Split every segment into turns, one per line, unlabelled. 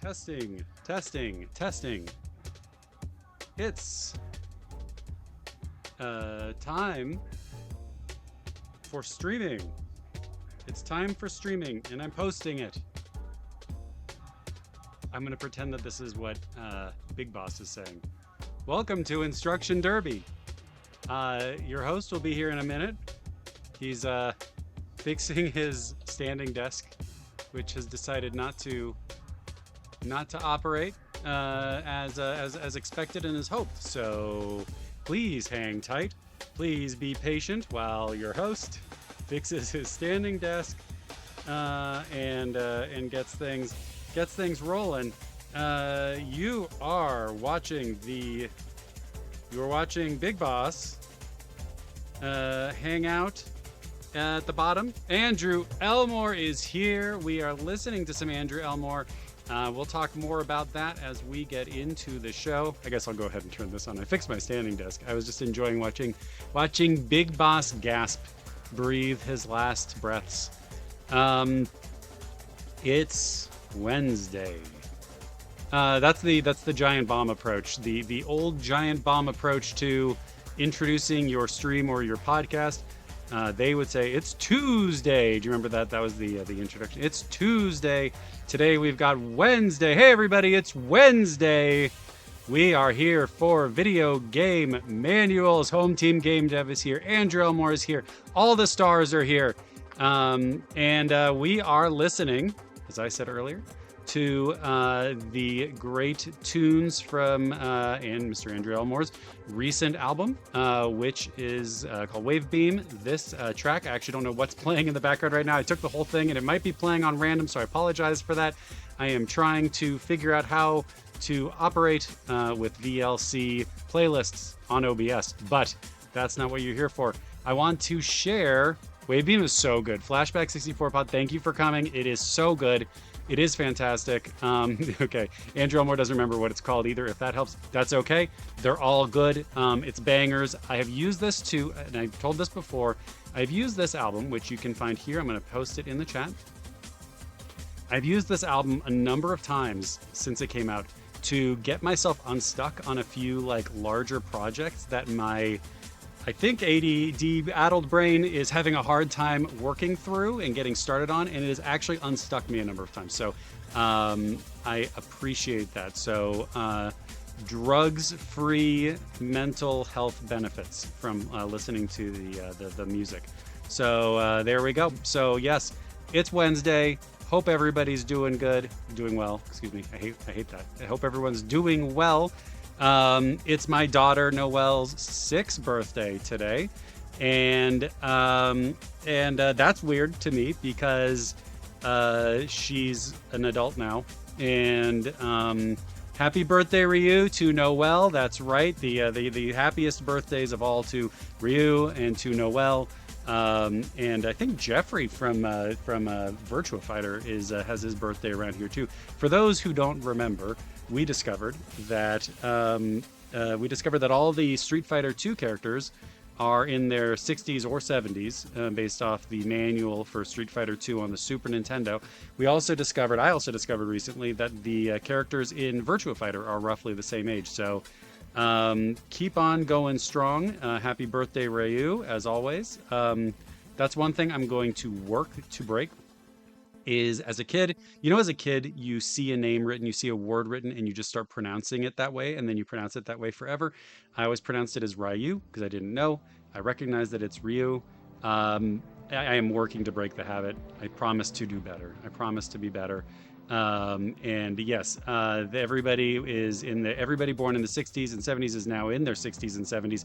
Testing, testing, testing. It's time for streaming. It's time for streaming, and I'm posting it. I'm gonna pretend that this is what Big Boss is saying. Welcome to Instruction Derby. Your host will be here in a minute. He's fixing his standing desk, which has decided not to operate as expected and as hoped. So please hang tight. Please be patient while your host fixes his standing desk and gets things rolling. You are watching Big Boss hang out at the bottom. Andrew Elmore is here. We are listening to some Andrew Elmore. We'll talk more about that as we get into the show. I guess I'll go ahead and turn this on. I fixed my standing desk. I was just enjoying watching Big Boss gasp, breathe his last breaths. It's Wednesday. That's the giant bomb approach. The old giant bomb approach to introducing your stream or your podcast. They would say it's Tuesday. Do you remember that? That was the introduction. It's Tuesday. Today we've got Wednesday. Hey everybody, it's Wednesday. We are here for Video Game Manuals. Home Team Game Dev is here. Andrew Elmore is here. All the stars are here. And we are listening, as I said earlier, to the great tunes from and Mr. Andrew Elmore's recent album, which is called Wave Beam. This track, I actually don't know what's playing in the background right now. I took the whole thing and it might be playing on random, so I apologize for that. I am trying to figure out how to operate with VLC playlists on OBS, but that's not what you're here for. I want to share. Wave Beam is so good. Flashback 64 Pod, thank you for coming. It is so good. It is fantastic. Okay, Andrew Elmore doesn't remember what it's called either. If that helps, that's okay. They're all good. It's bangers. I have used this too, and I've told this before. I've used this album, which you can find here. I'm going to post it in the chat. I've used this album a number of times since it came out to get myself unstuck on a few like larger projects that I think ADD-addled brain is having a hard time working through and getting started on, and it has actually unstuck me a number of times. So I appreciate that. So drugs-free mental health benefits from listening to the music. So there we go. So yes, it's Wednesday. Hope everybody's doing good, doing well. Excuse me. I hate that. I hope everyone's doing well. It's my daughter Noelle's 6th birthday today, and that's weird to me because she's an adult now. And happy birthday, Ryu, to Noelle. That's right, the happiest birthdays of all to Ryu and to Noelle. And I think Jeffrey from Virtua Fighter has his birthday around here too. For those who don't remember, we discovered that all the Street Fighter 2 characters are in their 60s or 70s, based off the manual for Street Fighter 2 on the Super Nintendo. I also discovered recently that the characters in Virtua Fighter are roughly the same age. So keep on going strong. Happy birthday, Ryu, as always. That's one thing I'm going to work to break. Is as a kid, you see a name written, you see a word written, and you just start pronouncing it that way, and then you pronounce it that way forever. I always pronounced it as Ryu because I didn't know. I recognize that it's Ryu. I am working to break the habit. I promise to do better. I promise to be better. And yes, everybody born in the 60s and 70s is now in their 60s and 70s.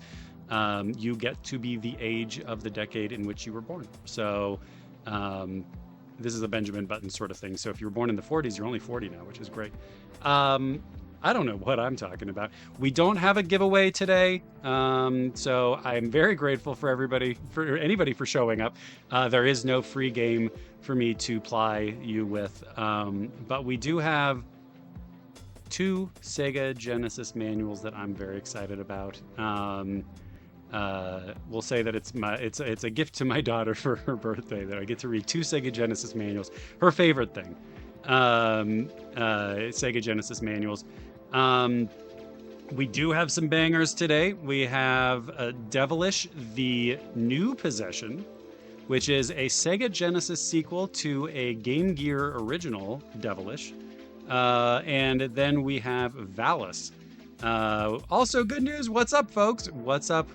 You get to be the age of the decade in which you were born. So this is a Benjamin Button sort of thing. So if you were born in the 40s, you're only 40 now, which is great. I don't know what I'm talking about. We don't have a giveaway today. So I'm very grateful for anybody for showing up. There is no free game for me to ply you with. But we do have 2 Sega Genesis manuals that I'm very excited about. We'll say that it's a gift to my daughter for her birthday that I get to read 2 Sega Genesis manuals. Her favorite thing. Sega Genesis manuals. We do have some bangers today. We have Devilish, the New Possession, which is a Sega Genesis sequel to a Game Gear original, Devilish. And then we have Valis. Also, good news. What's up, folks? What's up?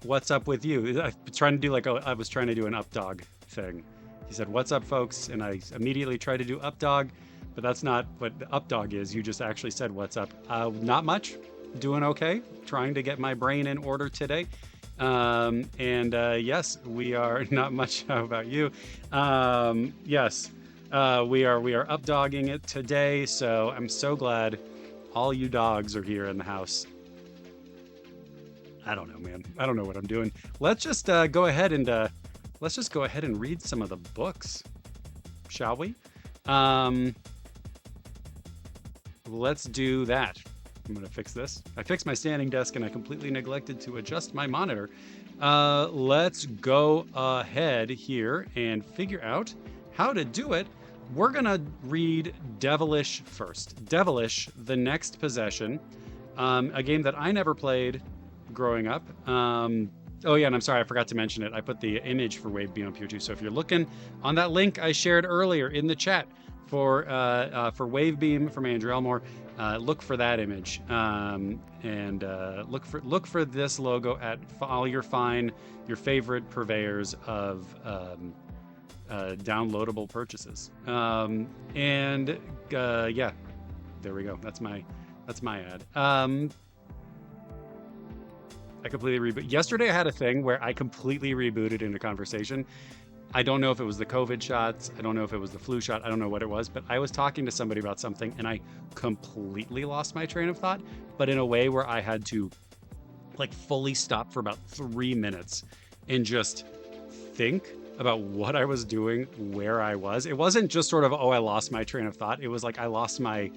What's up with you? I'm trying to do I was trying to do an updog thing. He said, "What's up, folks?" And I immediately tried to do updog, but that's not what the updog is. You just actually said, "What's up?" Not much. Doing okay. Trying to get my brain in order today. Yes, we are not much. How about you? Yes, we are updogging it today. So I'm so glad all you dogs are here in the house. I don't know, man. I don't know what I'm doing. Let's just go ahead and read some of the books, shall we? Let's do that. I'm gonna fix this. I fixed my standing desk and I completely neglected to adjust my monitor. Let's go ahead here and figure out how to do it. We're gonna read Devilish first. Devilish, the Next Possession, a game that I never played growing up. Oh yeah, and I'm sorry, I forgot to mention it. I put the image for Wavebeam up here too. So if you're looking on that link I shared earlier in the chat for Wavebeam from Andrew Elmore, look for that image, and look for this logo at all your favorite purveyors of downloadable purchases. Yeah, there we go. That's my ad. I completely reboot. Yesterday I had a thing where I completely rebooted into conversation. I don't know if it was the COVID shots. I don't know if it was the flu shot. I don't know what it was, but I was talking to somebody about something and I completely lost my train of thought, but in a way where I had to fully stop for about 3 minutes and just think about what I was doing, where I was. It wasn't just sort of, oh, I lost my train of thought. It was like I lost my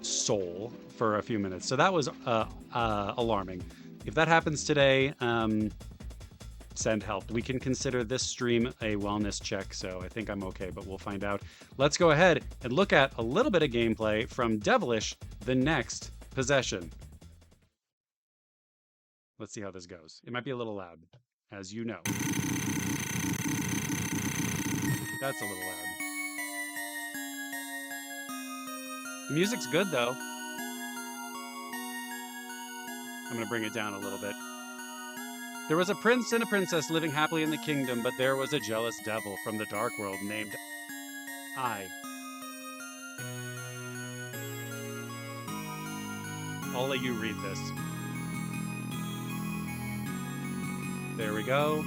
soul for a few minutes. So that was alarming. If that happens today, send help. We can consider this stream a wellness check, so I think I'm okay, but we'll find out. Let's go ahead and look at a little bit of gameplay from Devilish, the Next Possession. Let's see how this goes. It might be a little loud, as you know. That's a little loud. The music's good, though. I'm going to bring it down a little bit. There was a prince and a princess living happily in the kingdom, but there was a jealous devil from the dark world named I. I'll let you read this. There we go.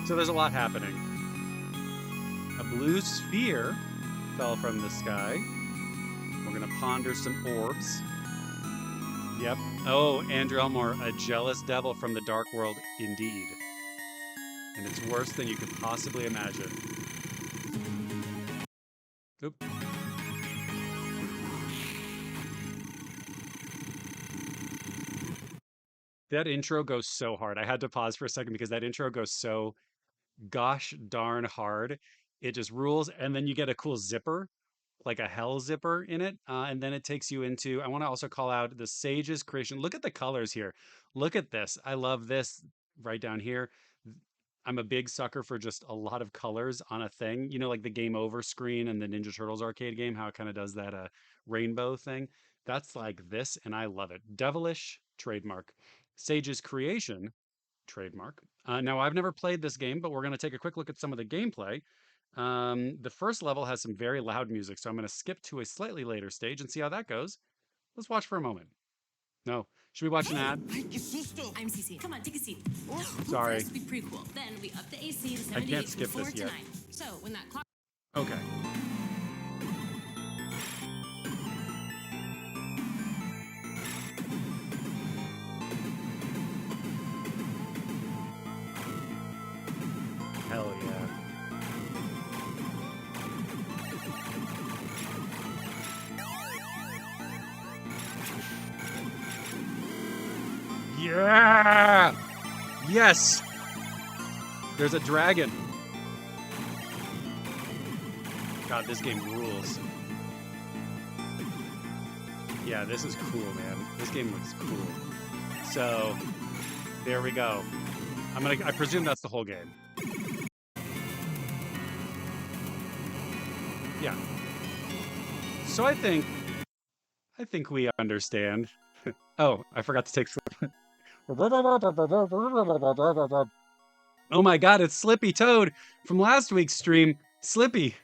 So there's a lot happening. A blue sphere fell from the sky. We're going to ponder some orbs. Yep. Oh, Andrew Elmore, a jealous devil from the dark world, indeed. And it's worse than you could possibly imagine. Oop. That intro goes so hard. I had to pause for a second because that intro goes so gosh darn hard. It just rules. And then you get a cool zipper, like a hell zipper in it. And then it takes you into, I want to also call out the Sage's creation. Look at the colors here. Look at this. I love this right down here. I'm a big sucker for just a lot of colors on a thing, like the Game Over screen and the Ninja Turtles arcade game, how it kind of does that rainbow thing. That's like this, and I love it. Devilish, trademark. Sage's creation, trademark. Now, I've never played this game, but we're going to take a quick look at some of the gameplay. The first level has some very loud music, so I'm going to skip to a slightly later stage and see how that goes. Let's watch for a moment. No. Should we watch an ad?
I'm Cece. Come on, take a seat.
Sorry.
First, we prequel. Then we up the AC to 78
I can't skip
from 4
this
to
yet.
9. So when that clock...
Okay. Hell yeah. Yeah! Yes! There's a dragon. God, this game rules. Yeah, this is cool, man. This game looks cool. So, there we go. I presume that's the whole game. Yeah. So I think we understand. Oh, I forgot to take Slip. Oh my God, it's Slippy Toad from last week's stream. Slippy,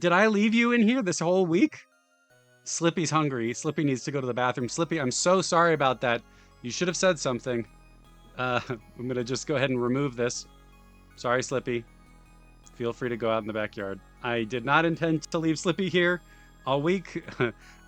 did I leave you in here this whole week? Slippy's hungry. Slippy needs to go to the bathroom. Slippy, I'm so sorry about that. You should have said something. I'm gonna just go ahead and remove this. Sorry, Slippy. Feel free to go out in the backyard. I did not intend to leave Slippy here all week.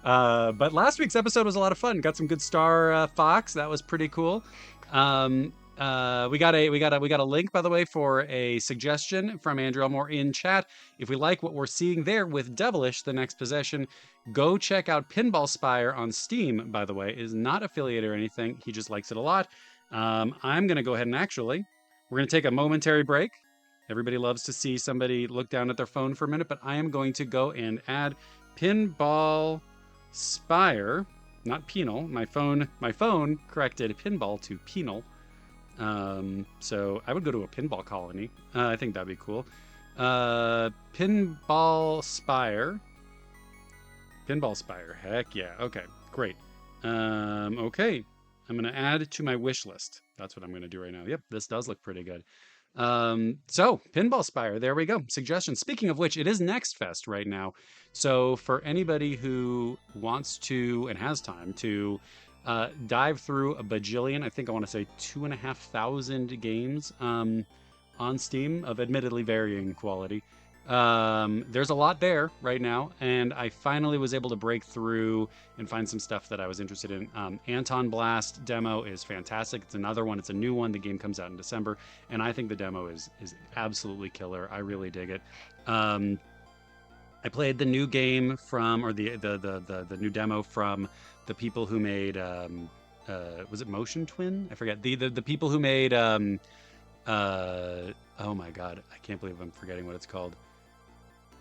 But last week's episode was a lot of fun. Got some good Star Fox. That was pretty cool. We got a link, by the way, for a suggestion from Andrew Elmore in chat. If we like what we're seeing there with Devilish, the next possession, go check out Pinball Spire on Steam. By the way, it is not affiliated or anything. He just likes it a lot. I'm gonna go ahead and we're gonna take a momentary break. Everybody loves to see somebody look down at their phone for a minute, but I am going to go and add Pinball Spire, not penal. My phone corrected pinball to penal. So I would go to a pinball colony. I think that'd be cool. Pinball Spire. Heck yeah. Okay, great. Okay. I'm going to add to my wish list. That's what I'm going to do right now. Yep, this does look pretty good. So Pinball Spire, there we go. Suggestions. Speaking of which, it is Next Fest right now. So for anybody who wants to and has time to dive through a bajillion, I think I want to say 2,500 games on Steam of admittedly varying quality. There's a lot there right now, and I finally was able to break through and find some stuff that I was interested in. Anton Blast demo is fantastic. It's another one. It's a new one. The game comes out in December, and I think the demo is absolutely killer. I really dig it. I played the new game from, or the new demo from the people who made was it Motion Twin? I forget. The people who made oh my God, I can't believe I'm forgetting what it's called.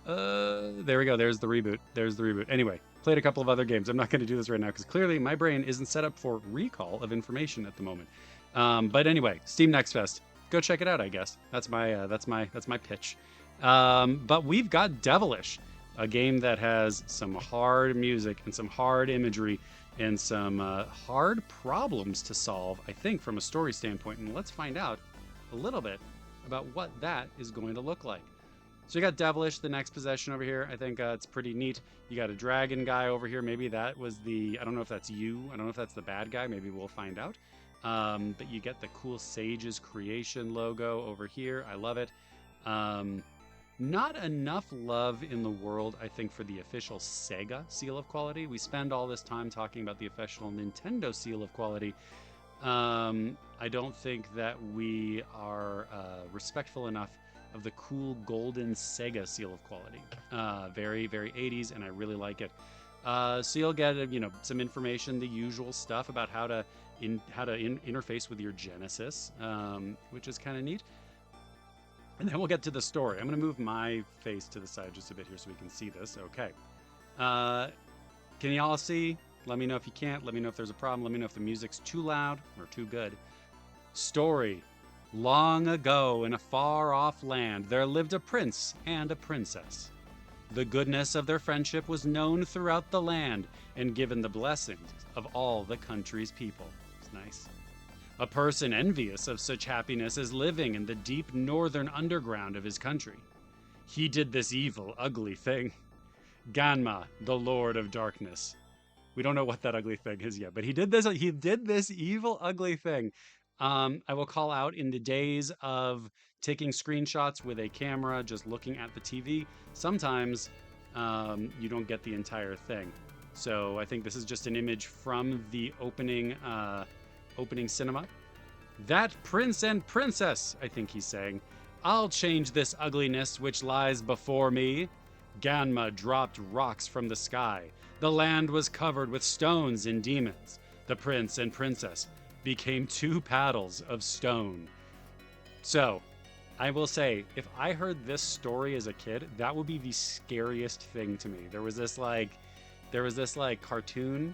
There we go. There's the reboot. Anyway, played a couple of other games. I'm not going to do this right now because clearly my brain isn't set up for recall of information at the moment. But anyway, Steam Next Fest. Go check it out, I guess. That's my pitch. But we've got Devilish, a game that has some hard music and some hard imagery and some hard problems to solve, I think, from a story standpoint. And let's find out a little bit about what that is going to look like. So you got Devilish, the next possession over here. I think it's pretty neat. You got a dragon guy over here. Maybe that was I don't know if that's you. I don't know if that's the bad guy. Maybe we'll find out. But you get the cool Sage's Creation logo over here. I love it. Not enough love in the world, I think, for the official Sega seal of quality. We spend all this time talking about the official Nintendo seal of quality. I don't think that we are respectful enough of the cool golden Sega seal of quality. Very, very 80s, and I really like it. So you'll get some information, the usual stuff about how to interface with your Genesis, which is kind of neat. And then we'll get to the story. I'm going to move my face to the side just a bit here so we can see this. Okay. Can you all see? Let me know if you can't. Let me know if there's a problem. Let me know if the music's too loud or too good. Story. Long ago, in a far-off land, there lived a prince and a princess. The goodness of their friendship was known throughout the land and given the blessings of all the country's people. It's nice. A person envious of such happiness is living in the deep northern underground of his country. He did this evil, ugly thing. Ganma, the Lord of Darkness. We don't know what that ugly thing is yet, but he did this evil, ugly thing. I will call out, in the days of taking screenshots with a camera, just looking at the TV, sometimes you don't get the entire thing. So I think this is just an image from the opening cinema. That prince and princess, I think he's saying, I'll change this ugliness which lies before me. Ganma dropped rocks from the sky. The land was covered with stones and demons. The prince and princess became two paddles of stone. So, I will say, if I heard this story as a kid, that would be the scariest thing to me. There was this like cartoon.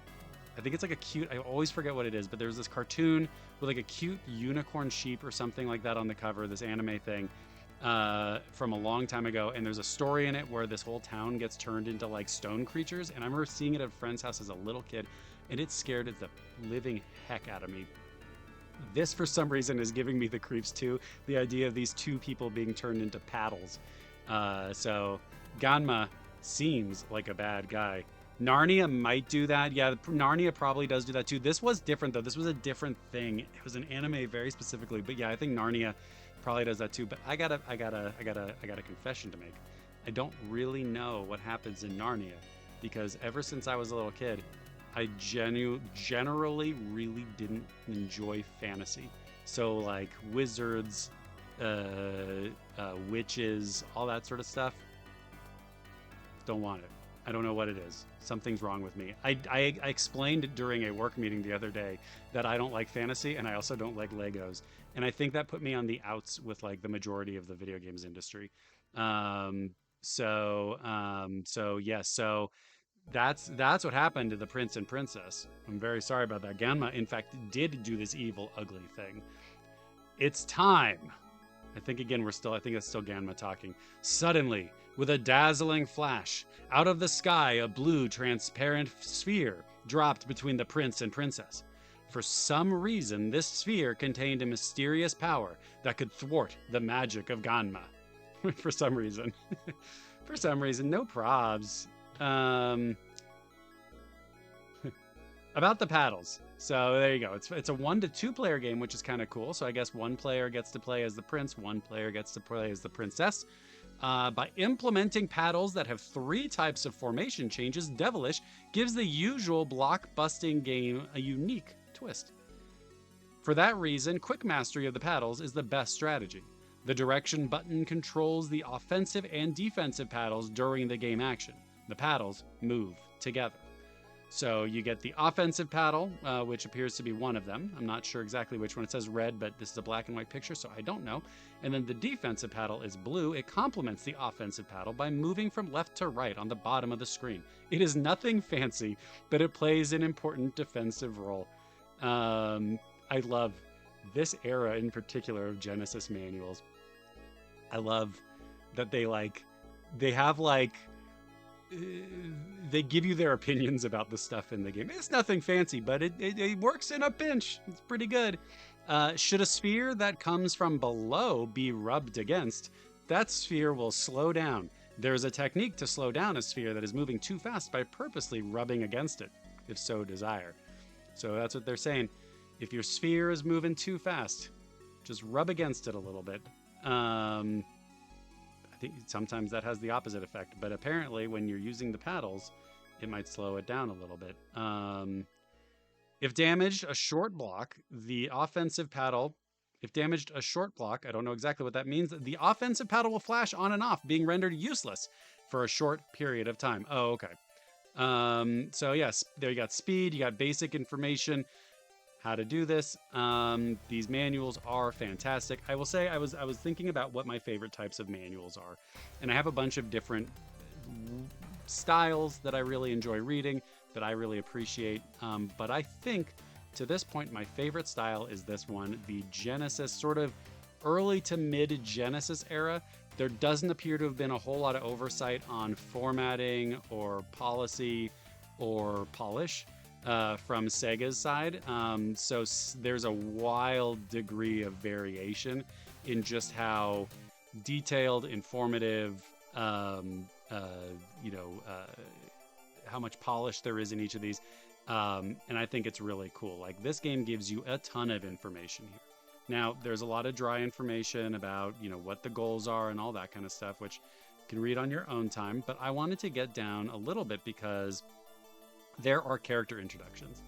I think it's like a cute. I always forget what it is, but there's this cartoon with like a cute unicorn sheep or something like that on the cover. This anime thing from a long time ago, and there's a story in it where this whole town gets turned into like stone creatures. And I remember seeing it at a friend's house as a little kid, and it scared the living heck out of me. This, for some reason, is giving me the creeps too. The idea of these two people being turned into paddles. So Ganma seems like a bad guy. Narnia might do that. Yeah, Narnia probably does do that too. This was different though. This was a different thing. It was an anime very specifically. But yeah, I think Narnia probably does that too. But I got a confession to make. I don't really know what happens in Narnia because ever since I was a little kid, I generally really didn't enjoy fantasy. So like wizards, witches, all that sort of stuff. Don't want it. I don't know what it is. Something's wrong with me. I explained during a work meeting the other day that I don't like fantasy and I also don't like Legos. And I think that put me on the outs with like the majority of the video games industry. So yes, so that's what happened to the prince and princess. I'm very sorry about that. Ganma, in fact, did do this evil, ugly thing. It's time. I think it's still Ganma talking. Suddenly, with a dazzling flash, out of the sky, a blue, transparent sphere dropped between the prince and princess. For some reason, this sphere contained a mysterious power that could thwart the magic of Ganma. For some reason. For some reason, no probs. About the paddles. So there you go. It's a 1 to 2 player game, which is kind of cool. So I guess one player gets to play as the prince, one player gets to play as the princess. By implementing paddles that have 3 types of formation changes, Devilish gives the usual block-busting game a unique twist. For that reason, quick mastery of the paddles is the best strategy. The direction button controls the offensive and defensive paddles during the game action. The paddles move together. So you get the offensive paddle, which appears to be one of them. I'm not sure exactly which one. It says red, but this is a black and white picture, so I don't know. And then the defensive paddle is blue. It complements the offensive paddle by moving from left to right on the bottom of the screen. It is nothing fancy, but it plays an important defensive role. I love this era in particular of Genesis manuals. I love that they have they give you their opinions about the stuff in the game. It's nothing fancy, but it works in a pinch. It's pretty good. Should a sphere that comes from below be rubbed against, that sphere will slow down. There's a technique to slow down a sphere that is moving too fast by purposely rubbing against it, if so desire. So that's what they're saying. If your sphere is moving too fast, just rub against it a little bit. I think sometimes that has the opposite effect, but apparently when you're using the paddles, it might slow it down a little bit. If damaged a short block, the offensive paddle, if damaged a short block, I don't know exactly what that means, the offensive paddle will flash on and off, being rendered useless for a short period of time. Oh, okay. So yes, there you got speed, you got basic information, how to do this. These manuals are fantastic. I will say I was thinking about what my favorite types of manuals are, and I have a bunch of different styles that I really enjoy reading, that I really appreciate. But I think to this point, my favorite style is this one, the Genesis, sort of early to mid Genesis era. There doesn't appear to have been a whole lot of oversight on formatting or policy or polish from Sega's side. So there's a wild degree of variation in just how detailed, informative, how much polish there is in each of these. And I think it's really cool. Like, this game gives you a ton of information here. Now, there's a lot of dry information about, what the goals are and all that kind of stuff, which you can read on your own time. But I wanted to get down a little bit because there are character introductions,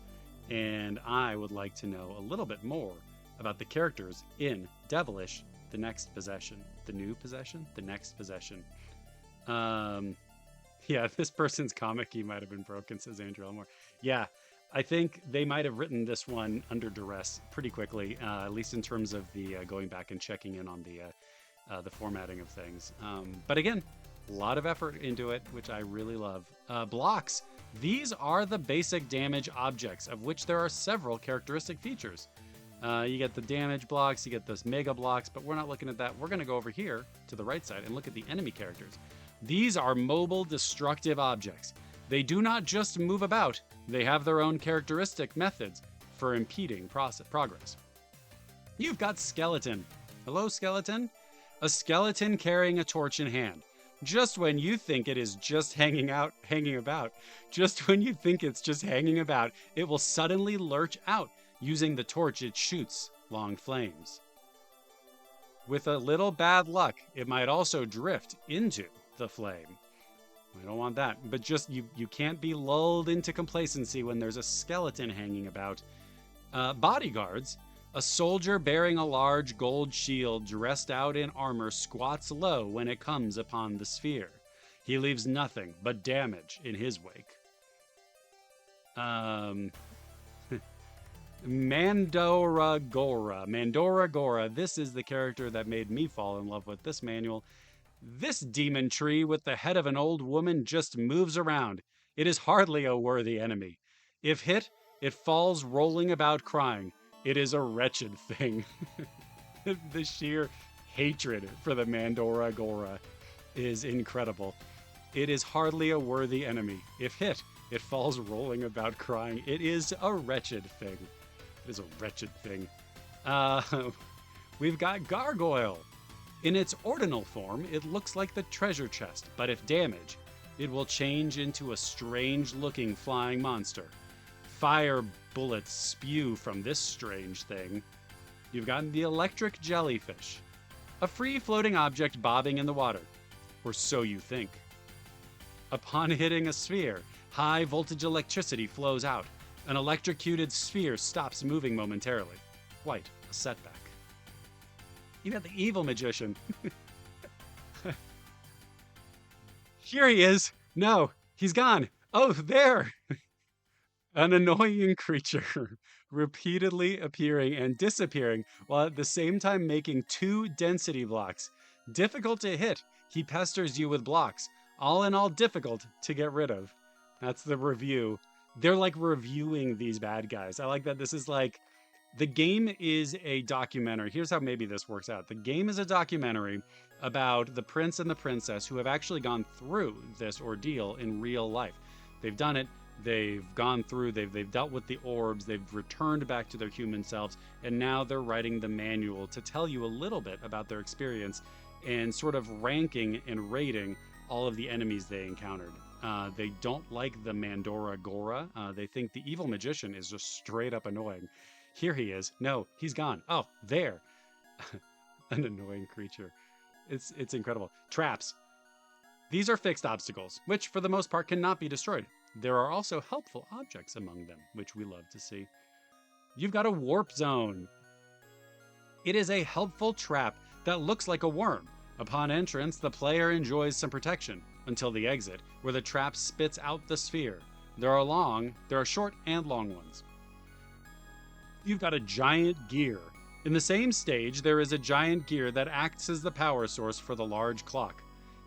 and I would like to know a little bit more about the characters in Devilish, the Next Possession. The New Possession? The Next Possession. Yeah, this person's comic key might have been broken, says Andrew Elmore. Yeah, I think they might have written this one under duress pretty quickly, at least in terms of the going back and checking in on the formatting of things. But again, a lot of effort into it, which I really love. Blocks. These are the basic damage objects, of which there are several characteristic features. You get the damage blocks, you get those mega blocks, but we're not looking at that. We're going to go over here to the right side and look at the enemy characters. These are mobile destructive objects. They do not just move about, they have their own characteristic methods for impeding progress. You've got Skeleton. Hello, Skeleton? A skeleton carrying a torch in hand. Just when you think it is just hanging about, just when you think it's just hanging about, it will suddenly lurch out. Using the torch, it shoots long flames. With a little bad luck, it might also drift into the flame. I don't want that, but just you can't be lulled into complacency when there's a skeleton hanging about. Bodyguards. A soldier bearing a large gold shield dressed out in armor squats low when it comes upon the sphere. He leaves nothing but damage in his wake. Mandoragora. This is the character that made me fall in love with this manual. This demon tree with the head of an old woman just moves around. It is hardly a worthy enemy. If hit, it falls rolling about crying. It is a wretched thing. The sheer hatred for the Mandoragora is incredible. It is hardly a worthy enemy. If hit, it falls rolling about crying. It is a wretched thing. It is a wretched thing. We've got Gargoyle. In its ordinal form, it looks like the treasure chest, but if damaged, it will change into a strange-looking flying monster. Fire bullets spew from this strange thing. You've got the electric jellyfish, a free-floating object bobbing in the water, or so you think. Upon hitting a sphere, high-voltage electricity flows out. An electrocuted sphere stops moving momentarily. Quite a setback. You got the evil magician. Here he is. No, he's gone. Oh, there. An annoying creature, repeatedly appearing and disappearing while at the same time making 2 density blocks. Difficult to hit, he pesters you with blocks. All in all, difficult to get rid of. That's the review. They're like reviewing these bad guys. I like that this is like, the game is a documentary. Here's how maybe this works out. The game is a documentary about the prince and the princess who have actually gone through this ordeal in real life. They've done it. They've gone through, they've dealt with the orbs, they've returned back to their human selves, and now they're writing the manual to tell you a little bit about their experience and sort of ranking and rating all of the enemies they encountered. They don't like the Mandoragora. They think the evil magician is just straight up annoying. Here he is. No, he's gone. Oh, there. An annoying creature. It's incredible. Traps. These are fixed obstacles, which for the most part cannot be destroyed. There are also helpful objects among them, which we love to see. You've got a warp zone. It is a helpful trap that looks like a worm. Upon entrance, the player enjoys some protection until the exit, where the trap spits out the sphere. There are short and long ones. You've got a giant gear. In the same stage, there is a giant gear that acts as the power source for the large clock.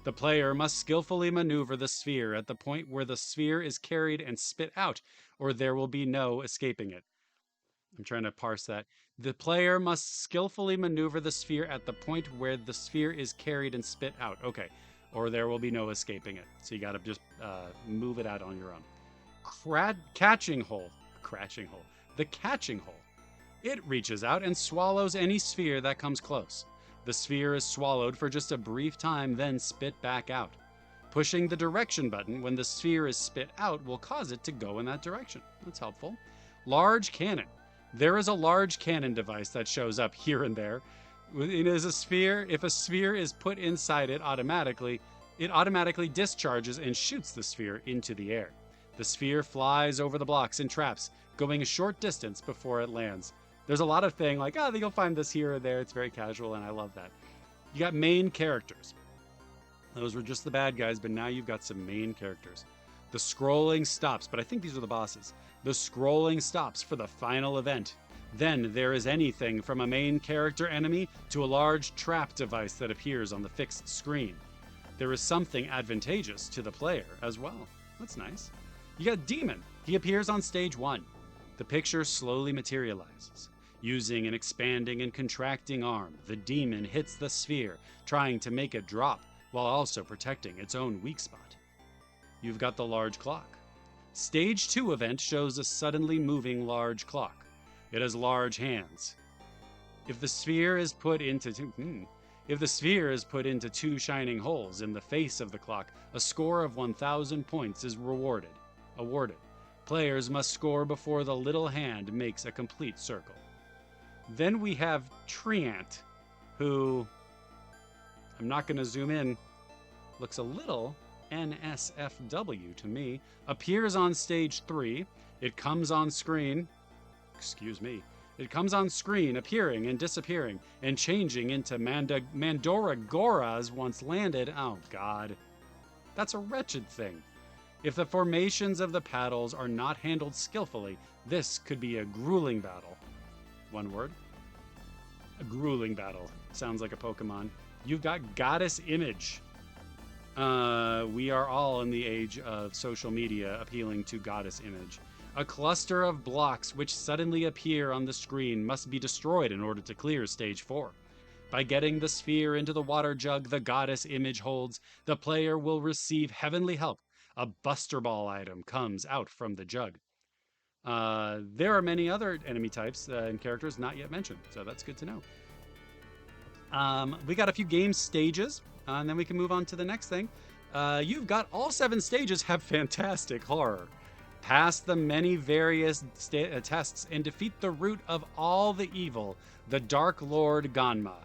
The player must skillfully maneuver the sphere at the point where the sphere is carried and spit out, or there will be no escaping it. I'm trying to parse that. The player must skillfully maneuver the sphere at the point where the sphere is carried and spit out. Okay. Or there will be no escaping it. So you got to just move it out on your own. Catching hole. The catching hole. It reaches out and swallows any sphere that comes close. The sphere is swallowed for just a brief time, then spit back out. Pushing the direction button when the sphere is spit out will cause it to go in that direction. That's helpful. Large cannon. There is a large cannon device that shows up here and there. It is a sphere. If a sphere is put inside it automatically discharges and shoots the sphere into the air. The sphere flies over the blocks and traps, going a short distance before it lands. There's a lot of thing like, oh, you'll find this here or there. It's very casual, and I love that. You got main characters. Those were just the bad guys, but now you've got some main characters. The scrolling stops, but I think these are the bosses. The scrolling stops for the final event. Then there is anything from a main character enemy to a large trap device that appears on the fixed screen. There is something advantageous to the player as well. That's nice. You got Demon. He appears on stage 1. The picture slowly materializes. Using an expanding and contracting arm, the demon hits the sphere, trying to make it drop, while also protecting its own weak spot. You've got the large clock. Stage 2 event shows a suddenly moving large clock. It has large hands. If the sphere is put into two shining holes in the face of the clock, a score of 1,000 points is awarded. Players must score before the little hand makes a complete circle. Then we have Treant, who, I'm not going to zoom in, looks a little NSFW to me, appears on stage 3. It comes on screen, appearing and disappearing and changing into Mandoragoras once landed. Oh God, that's a wretched thing. If the formations of the paddles are not handled skillfully, this could be a grueling battle. One word. A grueling battle. Sounds like a Pokemon. You've got Goddess Image. We are all in the age of social media appealing to Goddess Image. A cluster of blocks which suddenly appear on the screen must be destroyed in order to clear stage 4. By getting the sphere into the water jug the Goddess Image holds, the player will receive heavenly help. A Buster Ball item comes out from the jug. There are many other enemy types and characters not yet mentioned, so that's good to know. We got a few game stages, and then we can move on to the next thing. You've got all 7 stages have fantastic horror. Pass the many various tests and defeat the root of all the evil, the Dark Lord Ganma.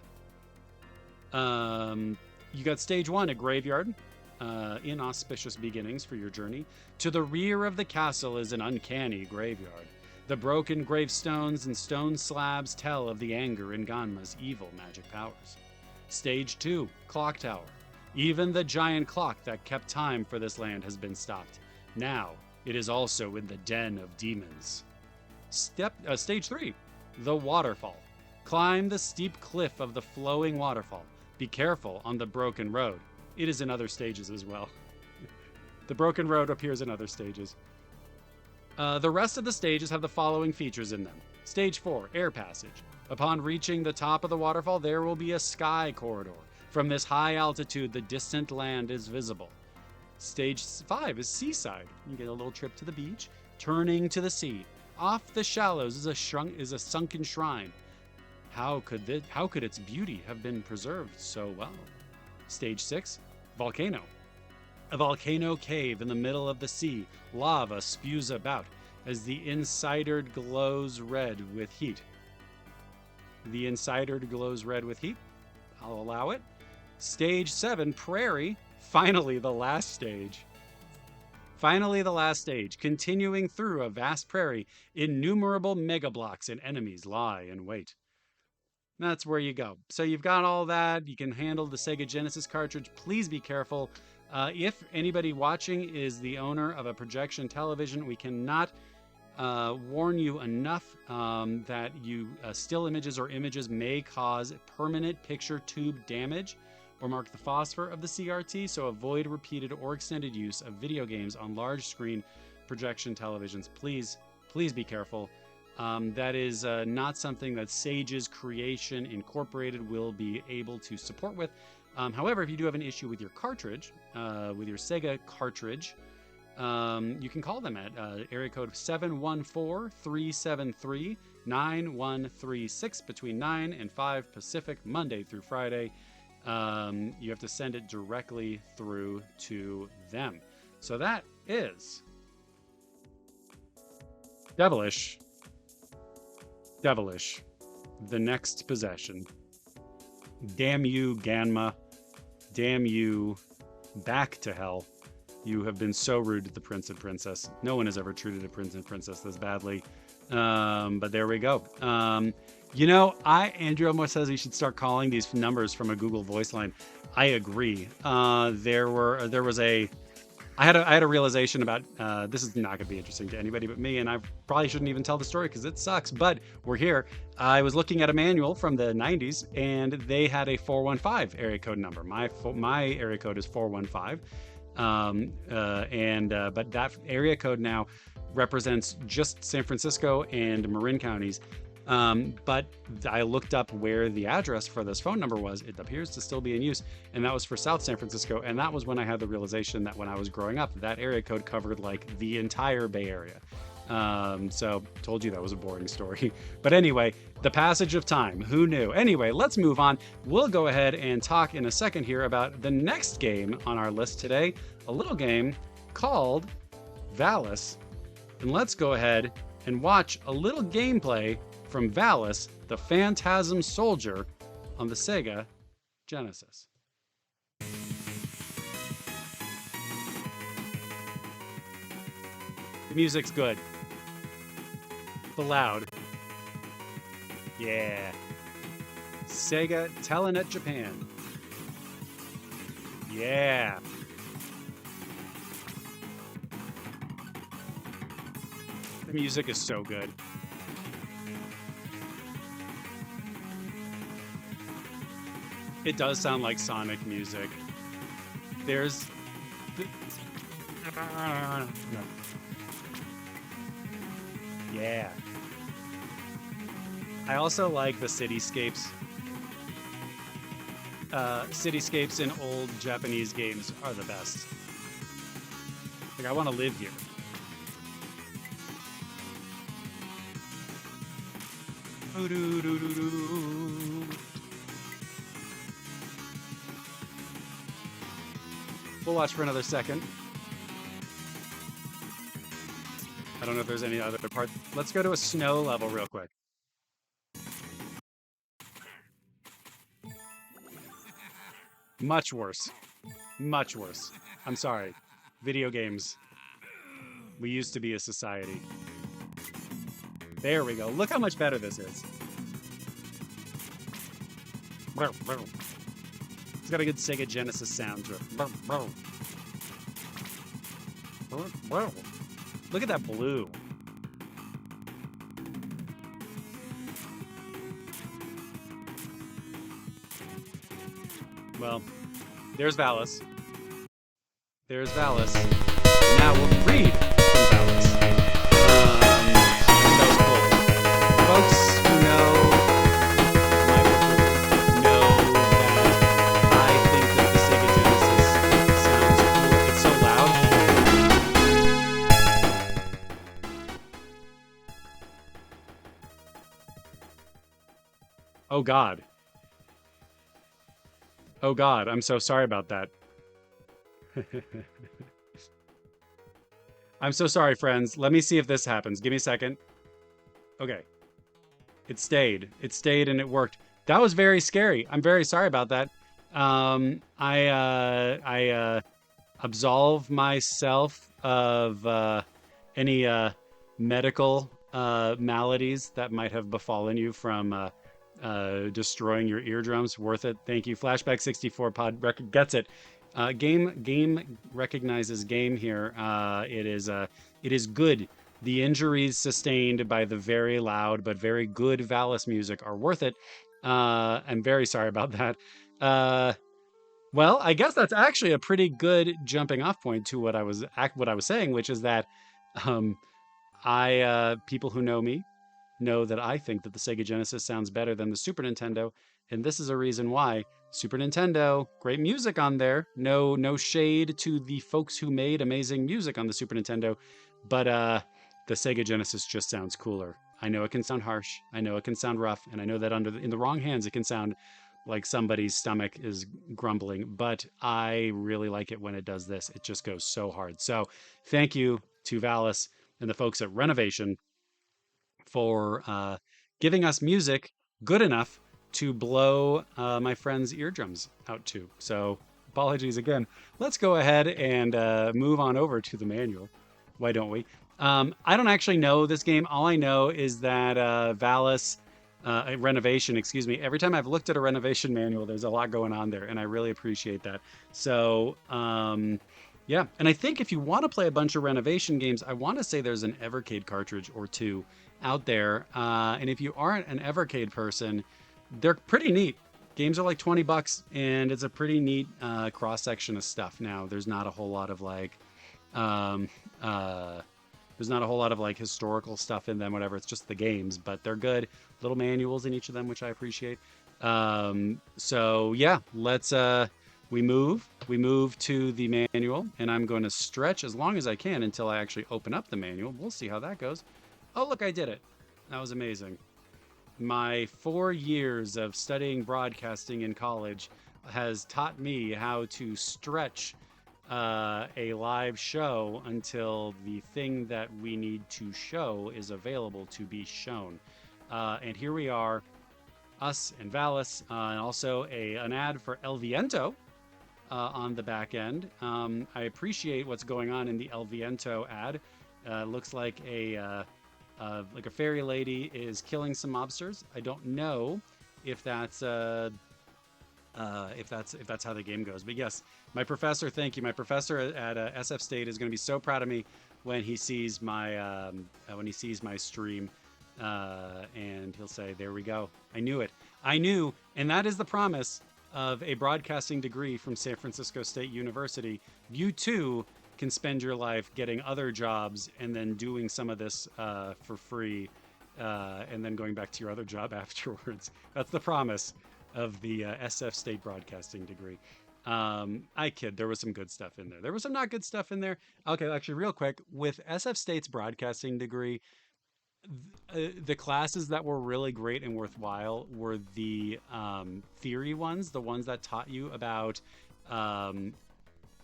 You got stage 1, a graveyard. Inauspicious beginnings for your journey. To the rear of the castle is an uncanny graveyard. The broken gravestones and stone slabs tell of the anger in Ganma's evil magic powers. Stage 2, Clock Tower. Even the giant clock that kept time for this land has been stopped. Now, it is also in the den of demons. Stage 3, the Waterfall. Climb the steep cliff of the flowing waterfall. Be careful on the broken road. It is in other stages as well. The broken road appears in other stages. The rest of the stages have the following features in them. Stage 4, Air Passage. Upon reaching the top of the waterfall, there will be a sky corridor. From this high altitude, the distant land is visible. Stage 5 is Seaside. You get a little trip to the beach, turning to the sea. Off the shallows is a sunken shrine. How could its beauty have been preserved so well? Stage 6, Volcano. A volcano cave in the middle of the sea. Lava spews about as the insider glows red with heat. The insider glows red with heat. I'll allow it. Stage 7, Prairie. Finally, the last stage. Continuing through a vast prairie, innumerable mega blocks and enemies lie in wait. That's where you go. So you've got all that. You can handle the Sega Genesis cartridge. Please be careful. If anybody watching is the owner of a projection television, we cannot warn you enough that still images or images may cause permanent picture tube damage or mark the phosphor of the CRT, so avoid repeated or extended use of video games on large screen projection televisions. Please be careful. That is not something that Sage's Creation Incorporated will be able to support with. However, if you do have an issue with your cartridge, with your Sega cartridge, you can call them at area code 714-373-9136 between 9 and 5 Pacific, Monday through Friday. You have to send it directly through to them. So that is Devilish, the next possession. Damn you, Ganma. Damn you, back to hell. You have been so rude to the prince and princess. No one has ever treated a prince and princess this badly. But there we go. Andrew almost says you should start calling these numbers from a Google Voice line. I agree. I I had a realization about this is not going to be interesting to anybody but me, and I probably shouldn't even tell the story because it sucks. But we're here. I was looking at a manual from the 90s, and they had a 415 area code number. My area code is 415, but that area code now represents just San Francisco and Marin counties. But I looked up where the address for this phone number was. It appears to still be in use, and that was for South San Francisco. And that was when I had the realization that when I was growing up, that area code covered like the entire Bay Area. So told you that was a boring story. But anyway, the passage of time, who knew? Anyway, let's move on. We'll go ahead and talk in a second here about the next game on our list today, a little game called Valis. And let's go ahead and watch a little gameplay from Valis, the Phantasm Soldier on the Sega Genesis. The music's good. But loud. Yeah. Sega Telenet Japan. Yeah. The music is so good. It does sound like Sonic music. There's... Yeah. I also like the cityscapes. Cityscapes in old Japanese games are the best. Like, I want to live here. We'll watch for another second. I don't know if there's any other part. Let's go to a snow level real quick. Much worse. Much worse. I'm sorry. Video games. We used to be a society. There we go. Look how much better this is. It's got a good Sega Genesis sound to it. Look at that blue. Well, there's Valis. There's Valis. Now we'll read from Valis. That was cool. Folks who know my book know that I think that the Sega Genesis sounds cool. It's so loud. Oh God. Oh God, I'm so sorry about that. I'm so sorry, friends. Let me see if this happens. Give me a second. Okay. It stayed. It stayed and it worked. That was very scary. I'm very sorry about that. I absolve myself of any medical maladies that might have befallen you from destroying your eardrums. Worth it. Thank you. Flashback 64 pod gets it. Game recognizes game here. It is good. The injuries sustained by the very loud but very good Valis music are worth it. I'm very sorry about that. Well, I guess that's actually a pretty good jumping off point to what I was saying, which is that people who know me know that I think that the Sega Genesis sounds better than the Super Nintendo, and this is a reason why. Super Nintendo, great music on there. No shade to the folks who made amazing music on the Super Nintendo, but the Sega Genesis just sounds cooler. I know it can sound harsh, I know it can sound rough, and I know that in the wrong hands it can sound like somebody's stomach is grumbling, but I really like it when it does this. It just goes so hard. So thank you to Valis and the folks at Renovation for giving us music good enough to blow my friend's eardrums out to. So apologies again. Let's go ahead and move on over to the manual. Why don't we? I don't actually know this game. All I know is that Valis Renovation, excuse me. Every time I've looked at a Renovation manual, there's a lot going on there, and I really appreciate that. So Yeah, and I think if you want to play a bunch of renovation games, I want to say there's an Evercade cartridge or two out there. And if you aren't an Evercade person, they're pretty neat. Games are like 20 bucks, and it's a pretty neat cross section of stuff. Now, there's not a whole lot of like, um, uh, there's not a whole lot of like historical stuff in them, whatever. It's just the games, but they're good. Little manuals in each of them, which I appreciate. So yeah, we move to the manual, and I'm going to stretch as long as I can until I actually open up the manual. We'll see how that goes. Oh, look, I did it. That was amazing. My 4 years of studying broadcasting in college has taught me how to stretch a live show until the thing that we need to show is available to be shown. And here we are, us and Valis, and also an ad for El Viento on the back end. I appreciate what's going on in the El Viento ad. Looks like a fairy lady is killing some mobsters. I don't know if that's if that's how the game goes. But yes, my professor, thank you. My professor at SF State is going to be so proud of me when he sees my stream, and he'll say, "There we go. I knew it. I knew." And that is the promise of a broadcasting degree from San Francisco State University. You too can spend your life getting other jobs and then doing some of this for free, and then going back to your other job afterwards. That's the promise of the SF State broadcasting degree. I kid. There was some good stuff in there. There was some not good stuff in there. Okay, actually, real quick, with SF State's broadcasting degree, the classes that were really great and worthwhile were the theory ones, the ones that taught you about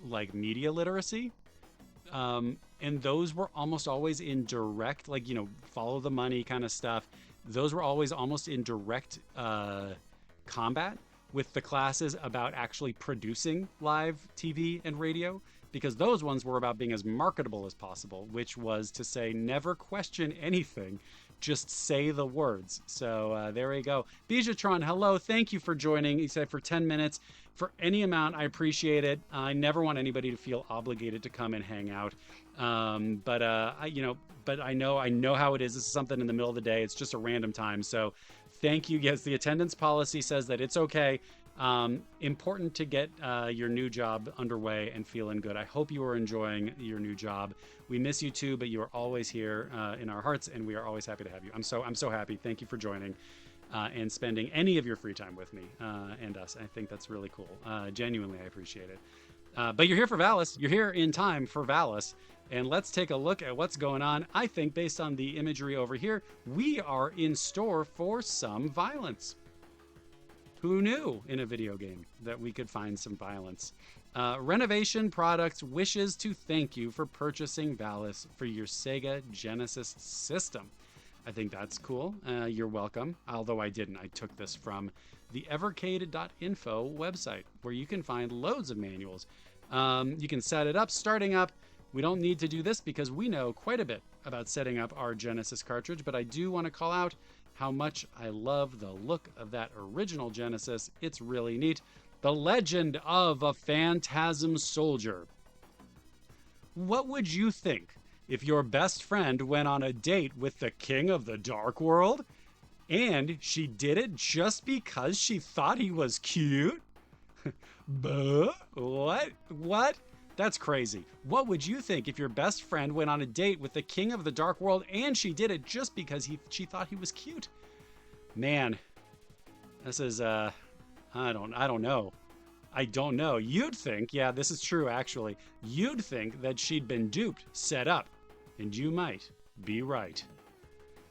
like media literacy. And those were almost always in direct, like, follow the money kind of stuff. Those were always almost in direct combat with the classes about actually producing live TV and radio, because those ones were about being as marketable as possible, which was to say, never question anything, just say the words. So there we go. Bijatron, hello. Thank you for joining. He said for 10 minutes. For any amount, I appreciate it. I never want anybody to feel obligated to come and hang out. But I know how it is. This is something in the middle of the day. It's just a random time. So thank you. Yes, the attendance policy says that it's okay. Important to get your new job underway and feeling good. I hope you are enjoying your new job. We miss you too, but you are always here in our hearts, and we are always happy to have you. I'm so happy. Thank you for joining and spending any of your free time with me and us. I think that's really cool. Genuinely, I appreciate it. But you're here for Valis. You're here in time for Valis. And let's take a look at what's going on. I think based on the imagery over here, we are in store for some violence. Who knew in a video game that we could find some violence? Renovation Products wishes to thank you for purchasing Valis for your Sega Genesis system. I think that's cool. You're welcome. Although I didn't. I took this from the evercade.info website, where you can find loads of manuals. You can set it up, starting up. We don't need to do this because we know quite a bit about setting up our Genesis cartridge, but I do want to call out how much I love the look of that original Genesis. It's really neat. The Legend of a Phantasm Soldier. What would you think if your best friend went on a date with the King of the Dark World and she did it just because she thought he was cute? What? That's crazy. What would you think if your best friend went on a date with the King of the Dark World and she did it just because she thought he was cute? Man, this is I don't know. I don't know. You'd think, yeah, this is true actually. You'd think that she'd been duped, set up, and you might be right.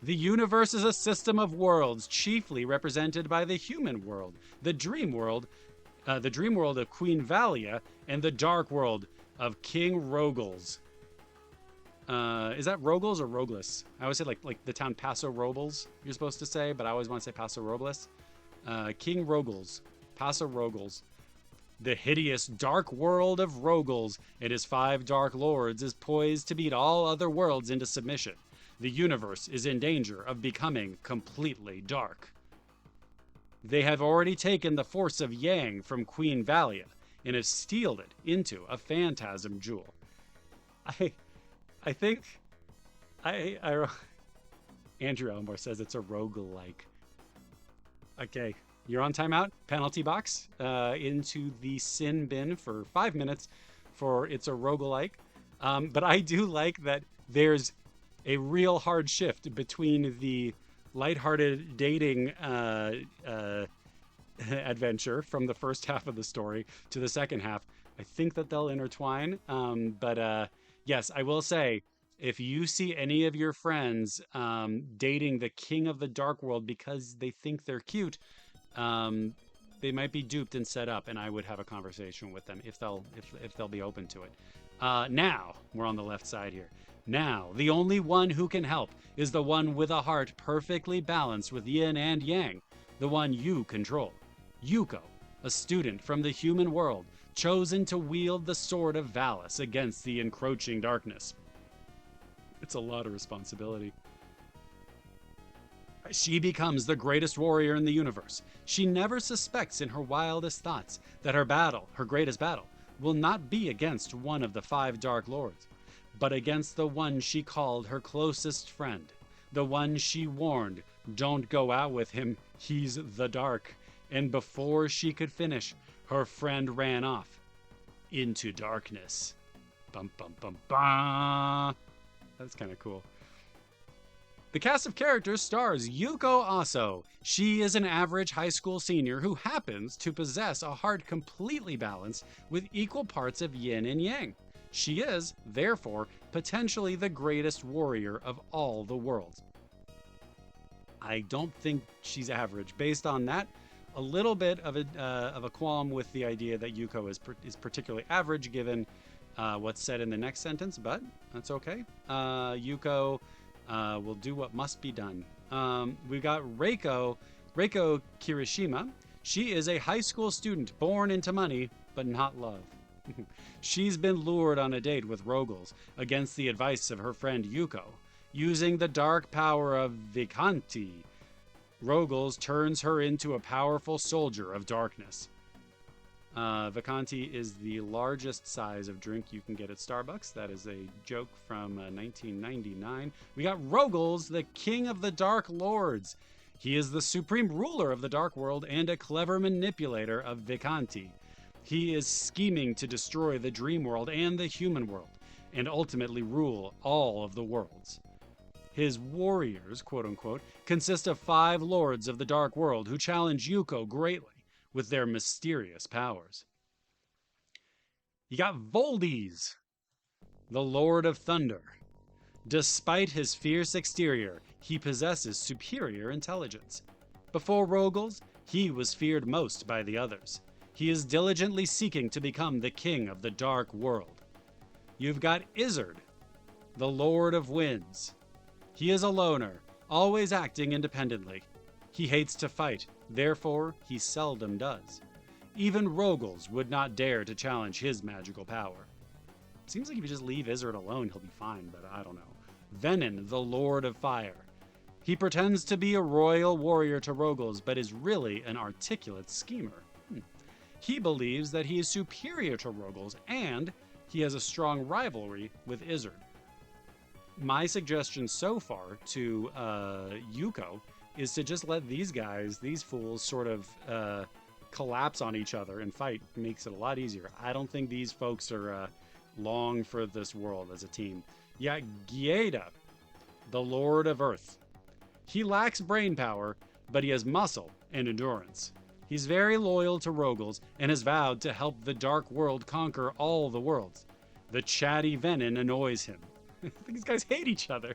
The universe is a system of worlds, chiefly represented by the human world, the dream world of Queen Valia, and the dark world of King Rogals. Is that Rogals or Robles? I always say like the town Paso Robles, you're supposed to say, but I always want to say Paso Robles. King Rogals, Paso Rogals. The hideous dark world of Rogals and his 5 dark lords is poised to beat all other worlds into submission. The universe is in danger of becoming completely dark. They have already taken the force of Yang from Queen Valia. and have steeled it into a phantasm jewel. I think I Andrew Elmore says it's a roguelike. Okay, you're on timeout. Penalty box into the sin bin for 5 minutes for it's a roguelike. But I do like that there's a real hard shift between the lighthearted dating adventure from the first half of the story to the second half. I think that they'll intertwine. But yes, I will say, if you see any of your friends dating the king of the dark world because they think they're cute, they might be duped and set up, and I would have a conversation with them if they'll be open to it. Now we're on the left side here. Now, the only one who can help is the one with a heart perfectly balanced with yin and yang, the one you control. Yuko, a student from the human world, chosen to wield the sword of Valis against the encroaching darkness. It's a lot of responsibility. She becomes the greatest warrior in the universe. She never suspects in her wildest thoughts that her greatest battle, will not be against one of the 5 Dark Lords, but against the one she called her closest friend, the one she warned, don't go out with him, he's the dark. And before she could finish, her friend ran off into darkness. Bum bum bum bum. That's kind of cool. The cast of characters stars Yuko Aso. She is an average high school senior who happens to possess a heart completely balanced with equal parts of yin and yang. She is, therefore, potentially the greatest warrior of all the worlds. I don't think she's average. Based on that, a little bit of a qualm with the idea that Yuko is particularly average given what's said in the next sentence, but that's okay. Yuko will do what must be done. We've got Reiko Kirishima. She is a high school student born into money, but not love. She's been lured on a date with Rogals against the advice of her friend Yuko. Using the dark power of Vikanti, Rogals turns her into a powerful soldier of darkness. Vikanti is the largest size of drink you can get at Starbucks. That is a joke from 1999. We got Rogals, the king of the Dark Lords. He is the supreme ruler of the Dark World and a clever manipulator of Vikanti. He is scheming to destroy the dream world and the human world, and ultimately rule all of the worlds. His warriors, quote-unquote, consist of 5 lords of the Dark World who challenge Yuko greatly with their mysterious powers. You got Voldes, the Lord of Thunder. Despite his fierce exterior, he possesses superior intelligence. Before Rogals, he was feared most by the others. He is diligently seeking to become the king of the Dark World. You've got Izzard, the Lord of Winds. He is a loner, always acting independently. He hates to fight, therefore he seldom does. Even Rogals would not dare to challenge his magical power. Seems like if you just leave Izzard alone, he'll be fine, but I don't know. Venin, the Lord of Fire. He pretends to be a royal warrior to Rogals, but is really an articulate schemer. He believes that he is superior to Rogals, and he has a strong rivalry with Izzard. My suggestion so far to Yuko is to just let these guys, these fools, sort of collapse on each other and fight. It makes it a lot easier. I don't think these folks are long for this world as a team. Yeah, Gieda, the Lord of Earth. He lacks brain power, but he has muscle and endurance. He's very loyal to Rogals and has vowed to help the Dark World conquer all the worlds. The chatty Venin annoys him. These guys hate each other.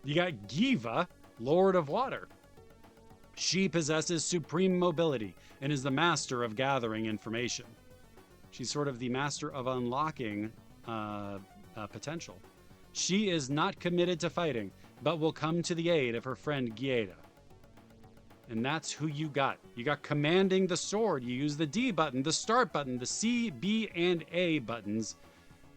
You got Giva, Lord of Water. She possesses supreme mobility and is the master of gathering information. She's sort of the master of unlocking potential. She is not committed to fighting, but will come to the aid of her friend Gieda. And that's who you got. You got commanding the sword. You use the D button, the start button, the C, B, and A buttons.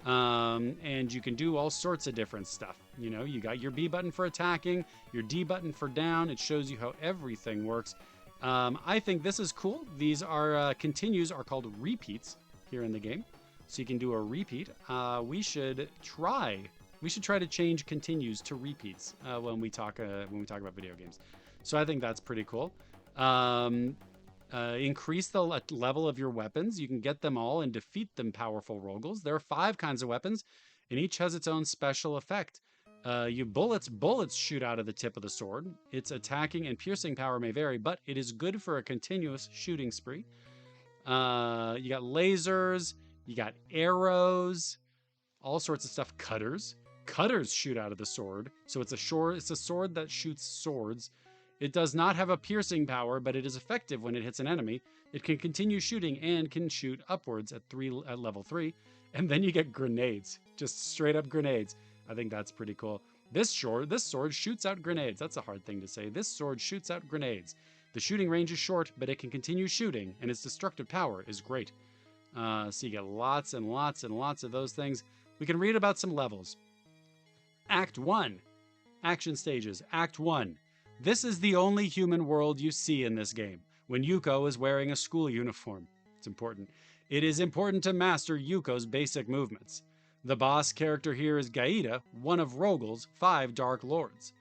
And you can do all sorts of different stuff. You know, you got your B button for attacking, your D button for down. It shows you how everything works. I think this is cool. These are continues are called repeats. here in the game, so you can do a repeat. We should try to change continues to repeats when we talk about video games. So I think that's pretty cool. Increase the level of your weapons. You can get them all and defeat them powerful Rogals. There are 5 kinds of weapons, and each has its own special effect. Bullets shoot out of the tip of the sword. Its attacking and piercing power may vary, but it is good for a continuous shooting spree. You got lasers, you got arrows, all sorts of stuff. Cutters shoot out of the sword, so it's a sword that shoots swords. It does not have a piercing power, but it is effective when it hits an enemy. It can continue shooting and can shoot upwards at level 3. And then you get grenades, just straight up grenades. I think that's pretty cool. This sword shoots out grenades. That's a hard thing to say. This sword shoots out grenades. The shooting range is short, but it can continue shooting, and its destructive power is great. So you get lots and lots and lots of those things. We can read about some levels. Act 1. Action stages. Act 1. This is the only human world you see in this game, when Yuko is wearing a school uniform. It's important. It is important to master Yuko's basic movements. The boss character here is Gaida, one of Rogal's 5 Dark Lords.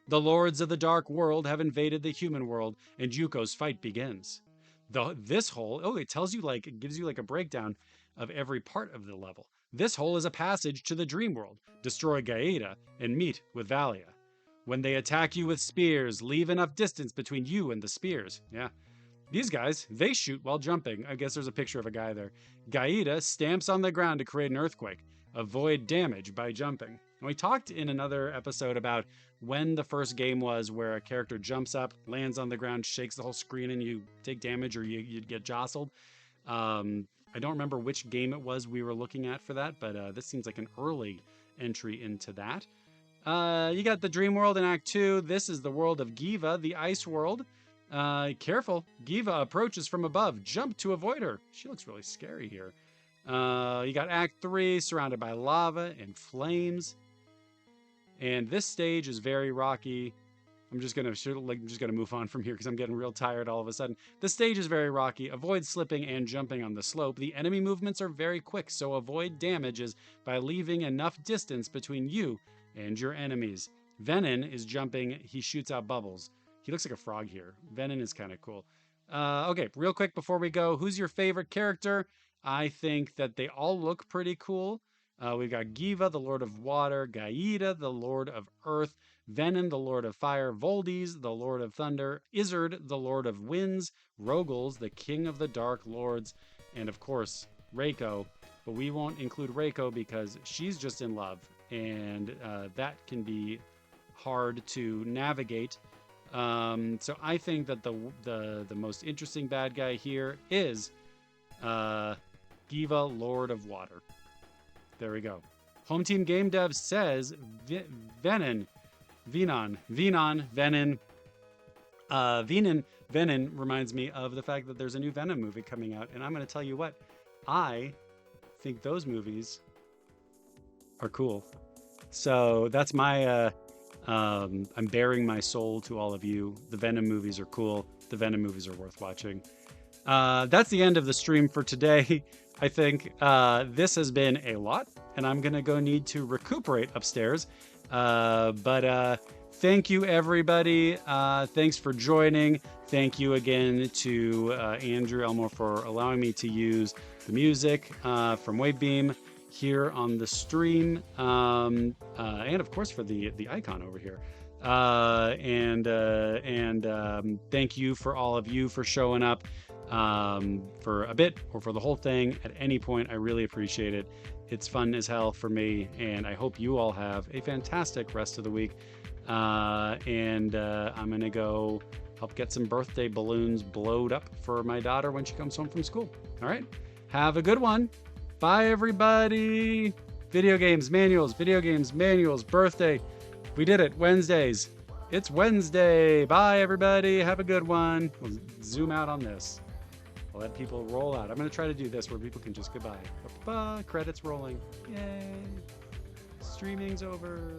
The Lords of the Dark World have invaded the human world, and Yuko's fight begins. It tells you it gives you a breakdown of every part of the level. This hole is a passage to the dream world. Destroy Gaida and meet with Valia. When they attack you with spears, leave enough distance between you and the spears. Yeah. These guys, they shoot while jumping. I guess there's a picture of a guy there. Gaida stamps on the ground to create an earthquake. Avoid damage by jumping. And we talked in another episode about when the first game was where a character jumps up, lands on the ground, shakes the whole screen, and you take damage or you get jostled. I don't remember which game it was we were looking at for that, but this seems like an early entry into that. You got the Dream World in Act 2. This is the world of Giva, the ice world. Careful, Giva approaches from above. Jump to avoid her. She looks really scary here. You got Act 3, surrounded by lava and flames. And this stage is very rocky. I'm just gonna move on from here because I'm getting real tired all of a sudden. The stage is very rocky. Avoid slipping and jumping on the slope. The enemy movements are very quick, so avoid damages by leaving enough distance between you and your enemies. Venom is jumping. He shoots out bubbles. He looks like a frog here. Venom is kind of cool. Okay, real quick before we go, who's your favorite character? I think that they all look pretty cool. We've got Giva, the Lord of Water, Gaida, the Lord of Earth, Venom, the Lord of Fire, Voldes, the Lord of Thunder, Izzard, the Lord of Winds, Rogals, the King of the Dark Lords, and of course, Reiko. But we won't include Reiko because she's just in love, and that can be hard to navigate. So I think that the most interesting bad guy here is Giva, Lord of Water. There we go. Home Team Game Dev says Venom reminds me of the fact that there's a new Venom movie coming out, and I'm going to tell you what, I think those movies are cool. So that's my I'm bearing my soul to all of you. The Venom movies are cool. The Venom movies are worth watching. That's the end of the stream for today. I think this has been a lot, and I'm going to go need to recuperate upstairs. But thank you, everybody. Thanks for joining. Thank you again to Andrew Elmore for allowing me to use the music from Wavebeam here on the stream, and of course for the icon over here. Thank you for all of you for showing up for a bit or for the whole thing at any point. I really appreciate it. It's fun as hell for me, and I hope you all have a fantastic rest of the week. I'm gonna go help get some birthday balloons blowed up for my daughter when she comes home from school. All right, have a good one. Bye, everybody. Video games manuals, birthday. We did it. Wednesdays. It's Wednesday. Bye, everybody. Have a good one. We'll zoom out on this. I'll let people roll out. I'm going to try to do this where people can just goodbye. Credits rolling. Yay. Streaming's over.